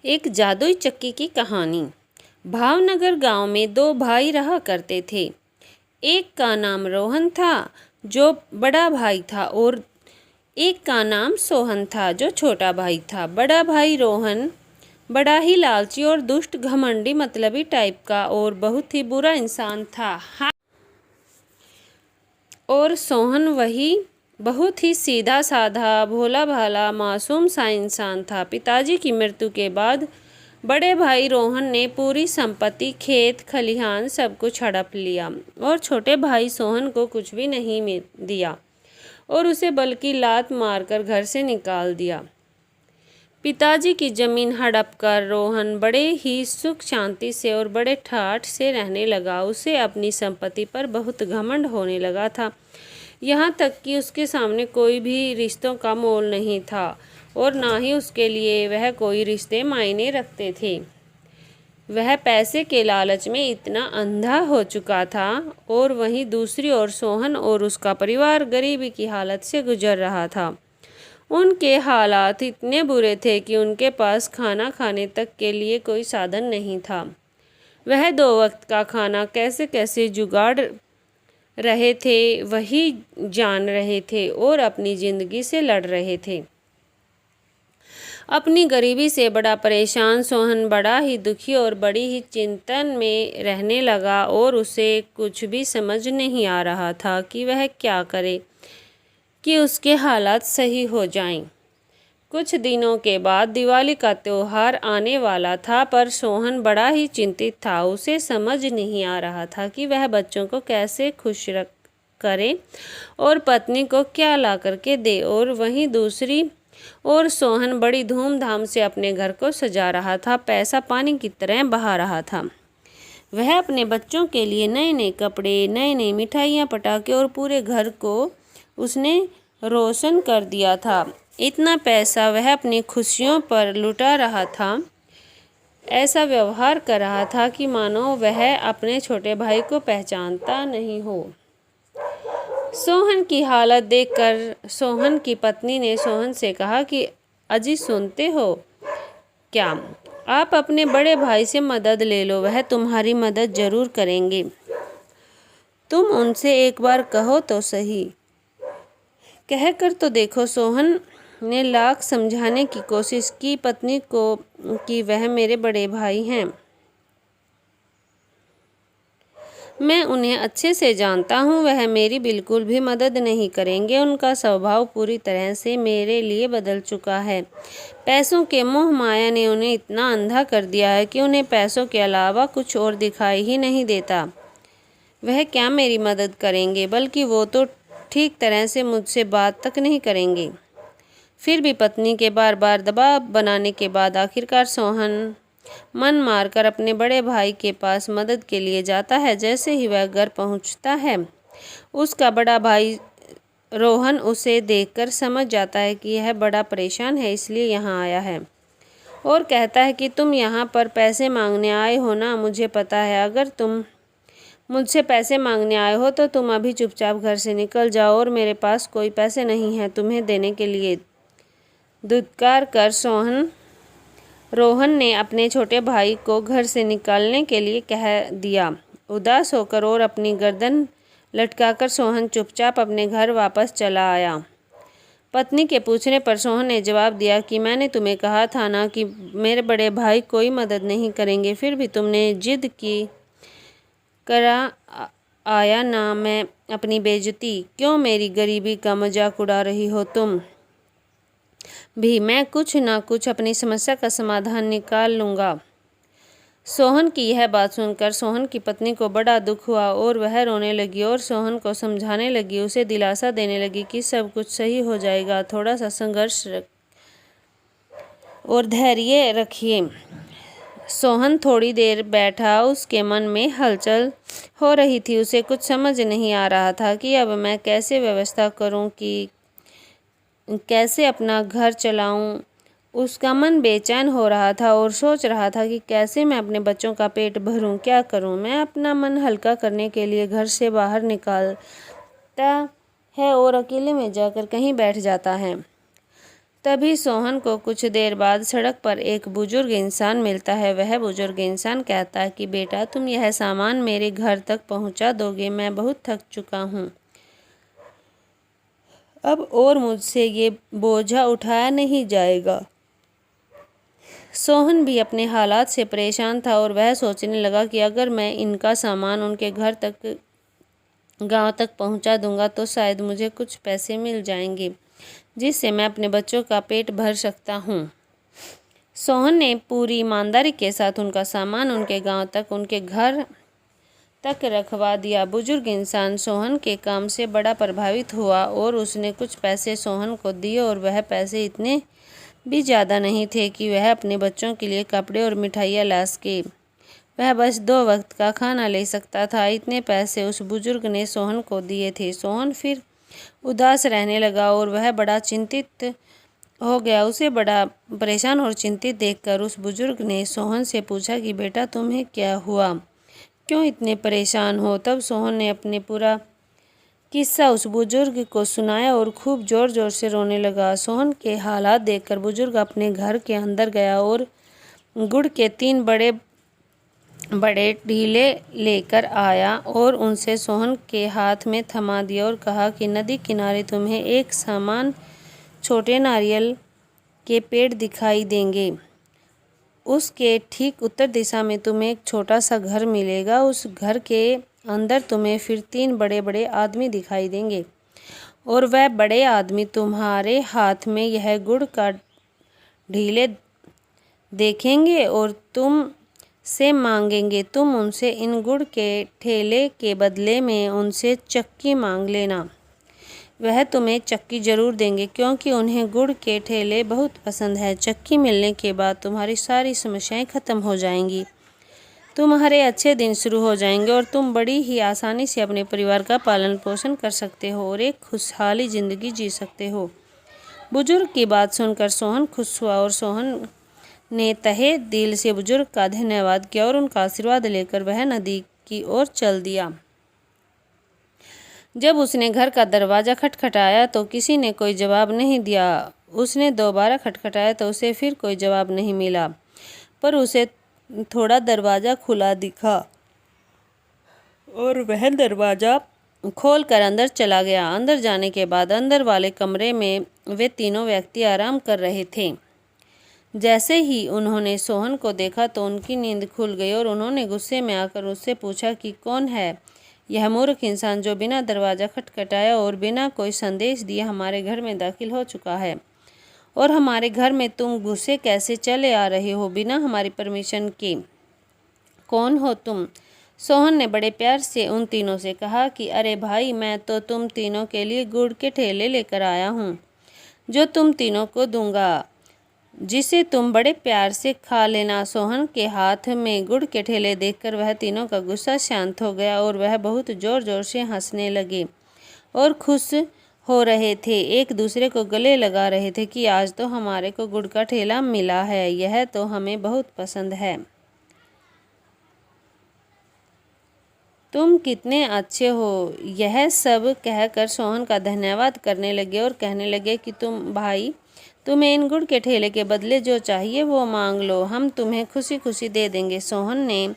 एक जादुई चक्की की कहानी। भावनगर गांव में दो भाई रहा करते थे। एक का नाम रोहन था जो बड़ा भाई था और एक का नाम सोहन था जो छोटा भाई था। बड़ा भाई रोहन बड़ा ही लालची और दुष्ट, घमंडी, मतलबी टाइप का और बहुत ही बुरा इंसान था। और सोहन वही बहुत ही सीधा साधा, भोला भाला, मासूम सा इंसान था। पिताजी की मृत्यु के बाद बड़े भाई रोहन ने पूरी संपत्ति, खेत खलिहान सब कुछ हड़प लिया और छोटे भाई सोहन को कुछ भी नहीं दिया और उसे बल्कि लात मारकर घर से निकाल दिया। पिताजी की जमीन हड़प कर रोहन बड़े ही सुख शांति से और बड़े ठाठ से रहने लगा। उसे अपनी संपत्ति पर बहुत घमंड होने लगा था, यहाँ तक कि उसके सामने कोई भी रिश्तों का मोल नहीं था और ना ही उसके लिए वह कोई रिश्ते मायने रखते थे। वह पैसे के लालच में इतना अंधा हो चुका था और वहीं दूसरी ओर सोहन और उसका परिवार गरीबी की हालत से गुजर रहा था। उनके हालात इतने बुरे थे कि उनके पास खाना खाने तक के लिए कोई साधन नहीं था। वह 2 वक्त का खाना कैसे कैसे जुगाड़ रहे थे वही जान रहे थे और अपनी ज़िंदगी से लड़ रहे थे। अपनी गरीबी से बड़ा परेशान सोहन बड़ा ही दुखी और बड़ी ही चिंतन में रहने लगा और उसे कुछ भी समझ नहीं आ रहा था कि वह क्या करे कि उसके हालात सही हो जाएं। कुछ दिनों के बाद दिवाली का त्यौहार आने वाला था, पर सोहन बड़ा ही चिंतित था। उसे समझ नहीं आ रहा था कि वह बच्चों को कैसे खुश करे और पत्नी को क्या ला करके दे। और वहीं दूसरी ओर सोहन बड़ी धूमधाम से अपने घर को सजा रहा था, पैसा पानी की तरह बहा रहा था। वह अपने बच्चों के लिए नए नए कपड़े, नई नई मिठाइयाँ, पटाखे और पूरे घर को उसने रोशन कर दिया था। इतना पैसा वह अपनी खुशियों पर लुटा रहा था, ऐसा व्यवहार कर रहा था कि मानो वह अपने छोटे भाई को पहचानता नहीं हो। सोहन की हालत देखकर सोहन की पत्नी ने सोहन से कहा कि अजी सुनते हो क्या, आप अपने बड़े भाई से मदद ले लो, वह तुम्हारी मदद जरूर करेंगे। तुम उनसे एक बार कहो तो सही। कहकर तो देखो। सोहन ने लाख समझाने की कोशिश की पत्नी को कि वह मेरे बड़े भाई हैं, मैं उन्हें अच्छे से जानता हूँ, वह मेरी बिल्कुल भी मदद नहीं करेंगे। उनका स्वभाव पूरी तरह से मेरे लिए बदल चुका है। पैसों के मोह माया ने उन्हें इतना अंधा कर दिया है कि उन्हें पैसों के अलावा कुछ और दिखाई ही नहीं देता। वह क्या मेरी मदद करेंगे, बल्कि वो तो ठीक तरह से मुझसे बात तक नहीं करेंगे। फिर भी पत्नी के बार बार दबाव बनाने के बाद आखिरकार सोहन मन मारकर अपने बड़े भाई के पास मदद के लिए जाता है। जैसे ही वह घर पहुंचता है, उसका बड़ा भाई रोहन उसे देखकर समझ जाता है कि यह बड़ा परेशान है, इसलिए यहाँ आया है और कहता है कि तुम यहाँ पर पैसे मांगने आए हो ना, मुझे पता है। अगर तुम मुझसे पैसे मांगने आए हो तो तुम अभी चुपचाप घर से निकल जाओ और मेरे पास कोई पैसे नहीं हैं तुम्हें देने के लिए। धुतकार कर रोहन ने अपने छोटे भाई को घर से निकालने के लिए कह दिया। उदास होकर और अपनी गर्दन लटकाकर सोहन चुपचाप अपने घर वापस चला आया। पत्नी के पूछने पर सोहन ने जवाब दिया कि मैंने तुम्हें कहा था ना कि मेरे बड़े भाई कोई मदद नहीं करेंगे, फिर भी तुमने जिद की करा आया ना मैं अपनी बेइज्जती। क्यों मेरी गरीबी का मजाक उड़ा रही हो तुम भी? मैं कुछ ना कुछ अपनी समस्या का समाधान निकाल लूँगा। सोहन की यह बात सुनकर सोहन की पत्नी को बड़ा दुख हुआ और वह रोने लगी और सोहन को समझाने लगी, उसे दिलासा देने लगी कि सब कुछ सही हो जाएगा, थोड़ा सा संघर्ष और धैर्य रखिए। सोहन थोड़ी देर बैठा, उसके मन में हलचल हो रही थी। उसे कुछ समझ नहीं आ रहा था कि अब मैं कैसे व्यवस्था करूं, कि कैसे अपना घर चलाऊं। उसका मन बेचैन हो रहा था और सोच रहा था कि कैसे मैं अपने बच्चों का पेट भरूं, क्या करूं। मैं अपना मन हल्का करने के लिए घर से बाहर निकलता है और अकेले में जाकर कहीं बैठ जाता है। तभी सोहन को कुछ देर बाद सड़क पर एक बुजुर्ग इंसान मिलता है। वह बुजुर्ग इंसान कहता है कि बेटा, तुम यह सामान मेरे घर तक पहुंचा दोगे? मैं बहुत थक चुका हूं अब और मुझसे ये बोझा उठाया नहीं जाएगा। सोहन भी अपने हालात से परेशान था और वह सोचने लगा कि अगर मैं इनका सामान उनके घर तक गांव तक पहुंचा दूंगा तो शायद मुझे कुछ पैसे मिल जाएंगे, जिससे मैं अपने बच्चों का पेट भर सकता हूं। सोहन ने पूरी ईमानदारी के साथ उनका सामान उनके गांव तक, उनके घर तक रखवा दिया। बुजुर्ग इंसान सोहन के काम से बड़ा प्रभावित हुआ और उसने कुछ पैसे सोहन को दिए, और वह पैसे इतने भी ज़्यादा नहीं थे कि वह अपने बच्चों के लिए कपड़े और मिठाइयाँ ला सके। वह बस 2 वक्त का खाना ले सकता था। इतने पैसे उस बुजुर्ग ने सोहन को दिए थे। सोहन फिर उदास रहने लगा और वह बड़ा चिंतित हो गया। उसे बड़ा परेशान और चिंतित देखकर उस बुजुर्ग ने सोहन से पूछा कि बेटा, तुम्हें क्या हुआ? क्यों इतने परेशान हो? तब सोहन ने अपने पूरा किस्सा उस बुजुर्ग को सुनाया और खूब ज़ोर ज़ोर से रोने लगा। सोहन के हालात देखकर बुजुर्ग अपने घर के अंदर गया और गुड़ के 3 बड़े बड़े ढीले लेकर आया और उनसे सोहन के हाथ में थमा दिया और कहा कि नदी किनारे तुम्हें एक समान छोटे नारियल के पेड़ दिखाई देंगे। उसके ठीक उत्तर दिशा में तुम्हें एक छोटा सा घर मिलेगा। उस घर के अंदर तुम्हें फिर 3 बड़े बड़े आदमी दिखाई देंगे और वह बड़े आदमी तुम्हारे हाथ में यह गुड़ का ढीले देखेंगे और तुम से मांगेंगे। तुम उनसे इन गुड़ के ठेले के बदले में उनसे चक्की मांग लेना। वह तुम्हें चक्की जरूर देंगे, क्योंकि उन्हें गुड़ के ठेले बहुत पसंद है। चक्की मिलने के बाद तुम्हारी सारी समस्याएं खत्म हो जाएंगी, तुम्हारे अच्छे दिन शुरू हो जाएंगे और तुम बड़ी ही आसानी से अपने परिवार का पालन पोषण कर सकते हो और एक खुशहाली ज़िंदगी जी सकते हो। बुजुर्ग की बात सुनकर सोहन खुश हुआ और सोहन ने तहे दिल से बुजुर्ग का धन्यवाद किया और उनका आशीर्वाद लेकर वह नदी की ओर चल दिया। जब उसने घर का दरवाज़ा खटखटाया तो किसी ने कोई जवाब नहीं दिया। उसने दोबारा खटखटाया तो उसे फिर कोई जवाब नहीं मिला, पर उसे थोड़ा दरवाज़ा खुला दिखा और वह दरवाज़ा खोल कर अंदर चला गया। अंदर जाने के बाद अंदर वाले कमरे में वे तीनों व्यक्ति आराम कर रहे थे। जैसे ही उन्होंने सोहन को देखा तो उनकी नींद खुल गई और उन्होंने गुस्से में आकर उससे पूछा कि कौन है यह मूर्ख इंसान जो बिना दरवाज़ा खटखटाया और बिना कोई संदेश दिए हमारे घर में दाखिल हो चुका है, और हमारे घर में तुम घुसे कैसे चले आ रहे हो बिना हमारी परमिशन के? कौन हो तुम? सोहन ने बड़े प्यार से उन तीनों से कहा कि अरे भाई, मैं तो तुम तीनों के लिए गुड़ के ठेले लेकर आया हूँ, जो तुम तीनों को दूंगा, जिसे तुम बड़े प्यार से खा लेना। सोहन के हाथ में गुड़ के ठेले देखकर वह तीनों का गुस्सा शांत हो गया और वह बहुत ज़ोर ज़ोर से हंसने लगे और खुश हो रहे थे। एक दूसरे को गले लगा रहे थे कि आज तो हमारे को गुड़ का ठेला मिला है, यह तो हमें बहुत पसंद है। तुम कितने अच्छे हो, यह सब कहकर सोहन का धन्यवाद करने लगे और कहने लगे कि तुम भाई, तुम्हें इन गुड़ के ठेले के बदले जो चाहिए वो मांग लो, हम तुम्हें खुशी खुशी दे देंगे। सोहन ने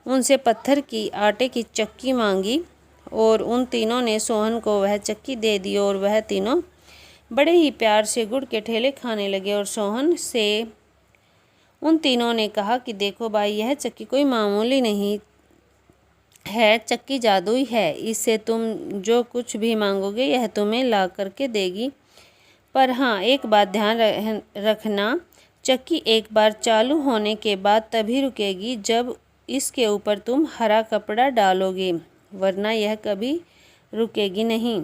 उनसे पत्थर की आटे की चक्की मांगी और उन तीनों ने सोहन को वह चक्की दे दी और वह तीनों बड़े ही प्यार से गुड़ के ठेले खाने लगे। और सोहन से उन तीनों ने कहा कि देखो भाई, यह चक्की कोई मामूली नहीं है, चक्की जादुई है। इससे तुम जो कुछ भी मांगोगे यह तुम्हें ला करके देगी। पर हाँ, एक बात ध्यान रखना, चक्की एक बार चालू होने के बाद तभी रुकेगी जब इसके ऊपर तुम हरा कपड़ा डालोगे, वरना यह कभी रुकेगी नहीं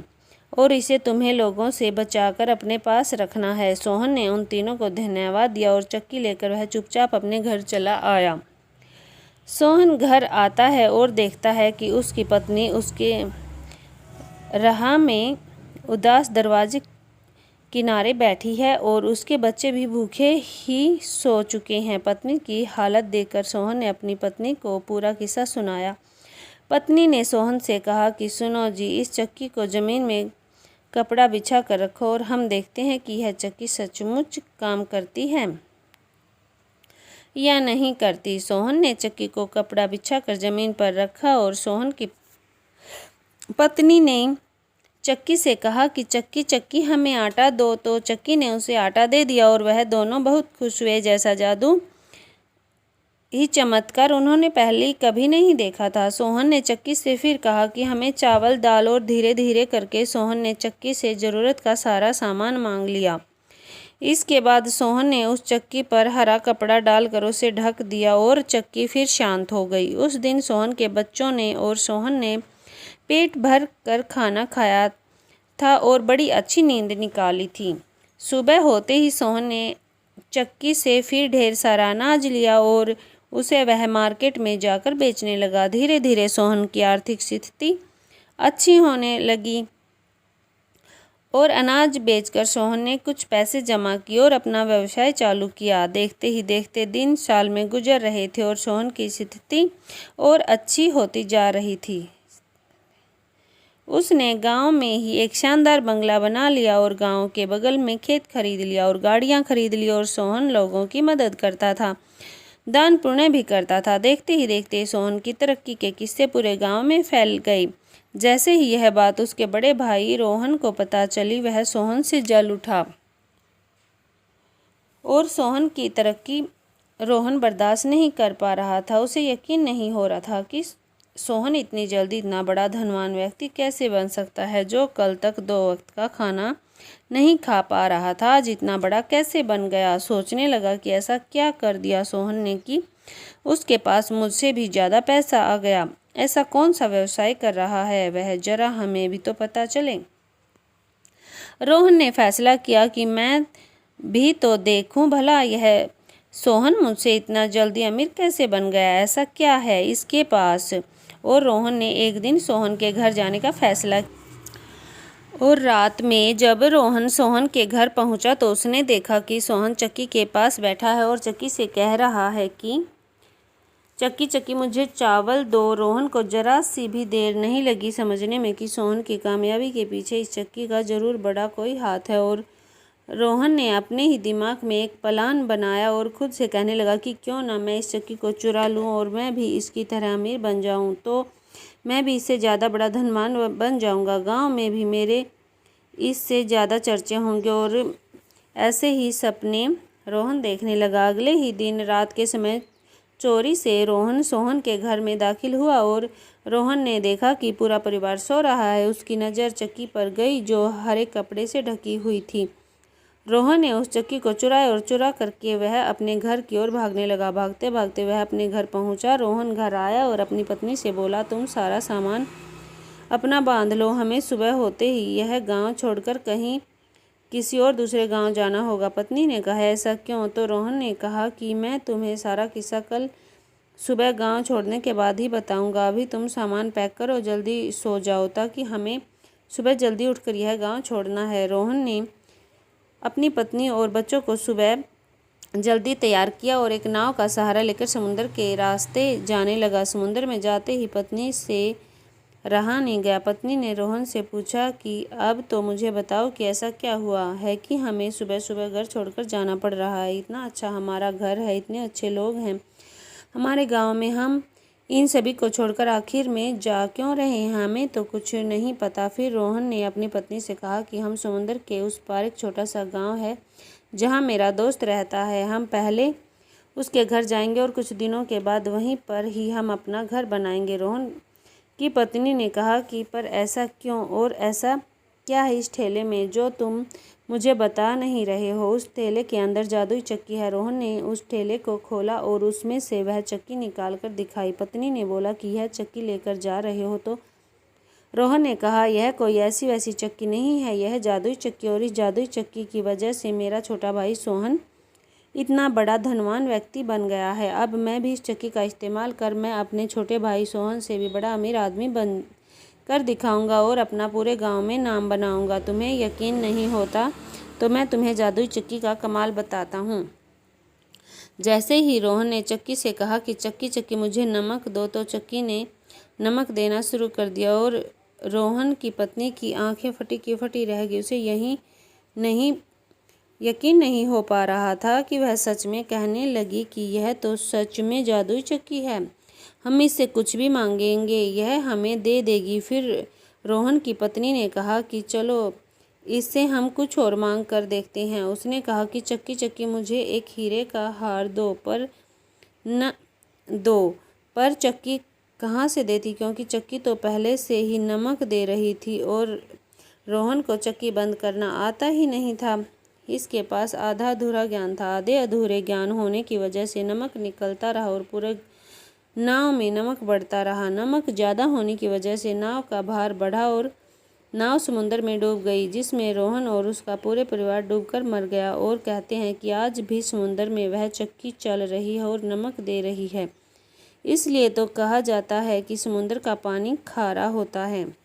और इसे तुम्हें लोगों से बचाकर अपने पास रखना है। सोहन ने उन तीनों को धन्यवाद दिया और चक्की लेकर वह चुपचाप अपने घर चला आया। सोहन घर आता है और देखता है कि उसकी पत्नी उसके राह में उदास दरवाजे किनारे बैठी है और उसके बच्चे भी भूखे ही सो चुके हैं। पत्नी की हालत देखकर सोहन ने अपनी पत्नी को पूरा किस्सा सुनाया। पत्नी ने सोहन से कहा कि सुनो जी, इस चक्की को ज़मीन में कपड़ा बिछा कर रखो और हम देखते हैं कि यह चक्की सचमुच काम करती है या नहीं करती। सोहन ने चक्की को कपड़ा बिछाकर जमीन पर रखा और सोहन की पत्नी ने चक्की से कहा कि चक्की चक्की हमें आटा दो। तो चक्की ने उसे आटा दे दिया और वह दोनों बहुत खुश हुए। जैसा जादू ही चमत्कार उन्होंने पहले कभी नहीं देखा था। सोहन ने चक्की से फिर कहा कि हमें चावल दाल, और धीरे धीरे करके सोहन ने चक्की से ज़रूरत का सारा सामान मांग लिया। इसके बाद सोहन ने उस चक्की पर हरा कपड़ा डालकर उसे ढक दिया और चक्की फिर शांत हो गई। उस दिन सोहन के बच्चों ने और सोहन ने पेट भर कर खाना खाया था और बड़ी अच्छी नींद निकाली थी। सुबह होते ही सोहन ने चक्की से फिर ढेर सारा अनाज लिया और उसे वह मार्केट में जाकर बेचने लगा। धीरे धीरे सोहन की आर्थिक स्थिति अच्छी होने लगी और अनाज बेचकर सोहन ने कुछ पैसे जमा किए और अपना व्यवसाय चालू किया। देखते ही देखते दिन साल में गुजर रहे थे और सोहन की स्थिति और अच्छी होती जा रही थी। उसने गांव में ही एक शानदार बंगला बना लिया और गांव के बगल में खेत खरीद लिया और गाड़ियां खरीद ली और सोहन लोगों की मदद करता था, दान पुण्य भी करता था। देखते ही देखते सोहन की तरक्की के किस्से पूरे गांव में फैल गई। जैसे ही यह बात उसके बड़े भाई रोहन को पता चली, वह सोहन से जल उठा और सोहन की तरक्की रोहन बर्दाश्त नहीं कर पा रहा था। उसे यकीन नहीं हो रहा था कि सोहन इतनी जल्दी इतना बड़ा धनवान व्यक्ति कैसे बन सकता है। जो कल तक 2 वक्त का खाना नहीं खा पा रहा था, आज इतना बड़ा कैसे बन गया। सोचने लगा कि ऐसा क्या कर दिया सोहन ने कि उसके पास मुझसे भी ज़्यादा पैसा आ गया। ऐसा कौन सा व्यवसाय कर रहा है वह, जरा हमें भी तो पता चले। रोहन ने फैसला किया कि मैं भी तो देखूं भला यह सोहन मुझसे इतना जल्दी अमीर कैसे बन गया, ऐसा क्या है इसके पास। और रोहन ने एक दिन सोहन के घर जाने का फैसला किया। और रात में जब रोहन सोहन के घर पहुंचा तो उसने देखा कि सोहन चक्की के पास बैठा है और चक्की से कह रहा है कि चक्की चक्की मुझे चावल दो। रोहन को जरा सी भी देर नहीं लगी समझने में कि सोहन की कामयाबी के पीछे इस चक्की का जरूर बड़ा कोई हाथ है। और रोहन ने अपने ही दिमाग में एक प्लान बनाया और खुद से कहने लगा कि क्यों ना मैं इस चक्की को चुरा लूं और मैं भी इसकी तरह अमीर बन जाऊं, तो मैं भी इससे ज़्यादा बड़ा धनवान बन जाऊंगा। गांव में भी मेरे इससे ज़्यादा चर्चे होंगे। और ऐसे ही सपने रोहन देखने लगा। अगले ही दिन रात के समय चोरी से रोहन सोहन के घर में दाखिल हुआ और रोहन ने देखा कि पूरा परिवार सो रहा है। उसकी नज़र चक्की पर गई जो हरे कपड़े से ढकी हुई थी। रोहन ने उस चक्की को चुराया और चुरा करके वह अपने घर की ओर भागने लगा। भागते भागते वह अपने घर पहुंचा। रोहन घर आया और अपनी पत्नी से बोला, तुम सारा सामान अपना बांध लो, हमें सुबह होते ही यह गांव छोड़कर कहीं किसी और दूसरे गांव जाना होगा। पत्नी ने कहा, ऐसा क्यों। तो रोहन ने कहा कि मैं तुम्हें सारा किस्सा कल सुबह गांव छोड़ने के बाद ही बताऊंगा। अभी तुम सामान पैक करो, जल्दी सो जाओ ताकि हमें सुबह जल्दी उठकर यह गांव छोड़ना है। रोहन ने अपनी पत्नी और बच्चों को सुबह जल्दी तैयार किया और एक नाव का सहारा लेकर समुद्र के रास्ते जाने लगा। समुद्र में जाते ही पत्नी से रहा नहीं गया। पत्नी ने रोहन से पूछा कि अब तो मुझे बताओ कि ऐसा क्या हुआ है कि हमें सुबह सुबह घर छोड़कर जाना पड़ रहा है। इतना अच्छा हमारा घर है, इतने अच्छे लोग हैं हमारे गांव में, हम इन सभी को छोड़कर आखिर में जा क्यों रहे हैं, हमें तो कुछ नहीं पता। फिर रोहन ने अपनी पत्नी से कहा कि हम समुद्र के उस पार एक छोटा सा गांव है जहां मेरा दोस्त रहता है, हम पहले उसके घर जाएंगे और कुछ दिनों के बाद वहीं पर ही हम अपना घर बनाएंगे। रोहन की पत्नी ने कहा कि पर ऐसा क्यों और ऐसा क्या है इस ठेले में जो तुम मुझे बता नहीं रहे हो। उस ठेले के अंदर जादुई चक्की है। रोहन ने उस ठेले को खोला और उसमें से वह चक्की निकाल कर दिखाई। पत्नी ने बोला कि यह चक्की लेकर जा रहे हो तो। रोहन ने कहा, यह कोई ऐसी वैसी चक्की नहीं है, यह जादुई चक्की, और इस जादुई चक्की की वजह से मेरा छोटा भाई सोहन इतना बड़ा धनवान व्यक्ति बन गया है। अब मैं भी इस चक्की का इस्तेमाल कर मैं अपने छोटे भाई सोहन से भी बड़ा अमीर आदमी बन कर दिखाऊंगा और अपना पूरे गांव में नाम बनाऊंगा। तुम्हें यकीन नहीं होता तो मैं तुम्हें जादुई चक्की का कमाल बताता हूँ। जैसे ही रोहन ने चक्की से कहा कि चक्की चक्की मुझे नमक दो, तो चक्की ने नमक देना शुरू कर दिया और रोहन की पत्नी की आंखें फटी की फटी रह गई। उसे यकीन नहीं हो पा रहा था कि वह सच में कहने लगी कि यह तो सच में जादुई चक्की है, हम इससे कुछ भी मांगेंगे यह हमें दे देगी। फिर रोहन की पत्नी ने कहा कि चलो इससे हम कुछ और मांग कर देखते हैं। उसने कहा कि चक्की मुझे एक हीरे का हार दो, पर चक्की कहाँ से देती, क्योंकि चक्की तो पहले से ही नमक दे रही थी और रोहन को चक्की बंद करना आता ही नहीं था। इसके पास आधा अधूरा ज्ञान था। आधे अधूरे ज्ञान होने की वजह से नमक निकलता रहा और पूरे नाव में नमक बढ़ता रहा। नमक ज़्यादा होने की वजह से नाव का भार बढ़ा और नाव समुद्र में डूब गई, जिसमें रोहन और उसका पूरे परिवार डूबकर मर गया। और कहते हैं कि आज भी समुद्र में वह चक्की चल रही है और नमक दे रही है। इसलिए तो कहा जाता है कि समुद्र का पानी खारा होता है।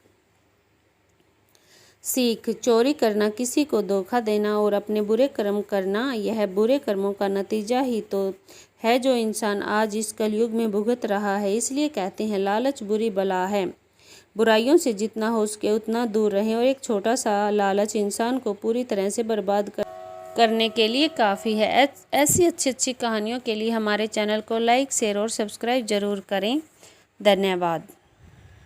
सीख: चोरी करना, किसी को धोखा देना और अपने बुरे कर्म करना, यह बुरे कर्मों का नतीजा ही तो है जो इंसान आज इस कलयुग में भुगत रहा है। इसलिए कहते हैं लालच बुरी बला है। बुराइयों से जितना हो सके उतना दूर रहें और एक छोटा सा लालच इंसान को पूरी तरह से बर्बाद करने के लिए काफ़ी है। ऐसी अच्छी कहानियों के लिए हमारे चैनल को लाइक, शेयर और सब्सक्राइब ज़रूर करें। धन्यवाद।